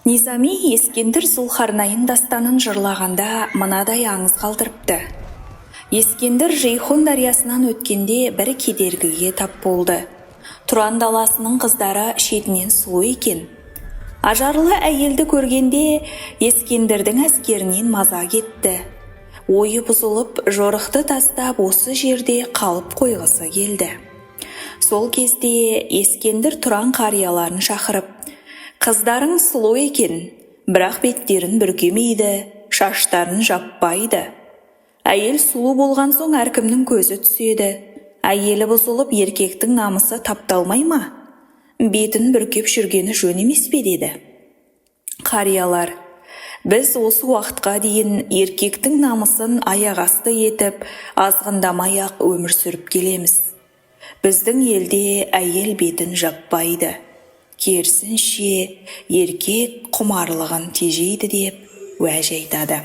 Низами Ескендір Зұлхарнайын дастанын жырлағанда мынадай аңыз қалдырыпты. Ескендір Жейхун дариясынан өткенде бір кедергіге тап болды. Тұран даласының қыздары шетінен сұлу екен. Ажарлы әйелді көргенде Ескендірдің әскерінен маза кетті. Ойы бұзылып, жорықты тастап осы жерде қалып қойғысы келді. Сол кезде Ескендір Тұран қарияларын шақырып, «Қыздарың сұлу екен, бірақ беттерін бүркемейді, шаштарын жаппайды. Әйел сұлу болған соң әркімнің көзі түседі. Әйелі бұзылып, еркектің намысы тапталмай ма? Бетін бүркеп жүргені жөн емес пе?» деді. Қариялар: «Біз осы уақытқа дейін еркектің намысын аяқ асты етіп, азғындамай-ақ өмір сүріп келеміз. Біздің елде әйел бетін жаппайды. Керісінше еркек құмарлығын тежейді» деп уәж айтады.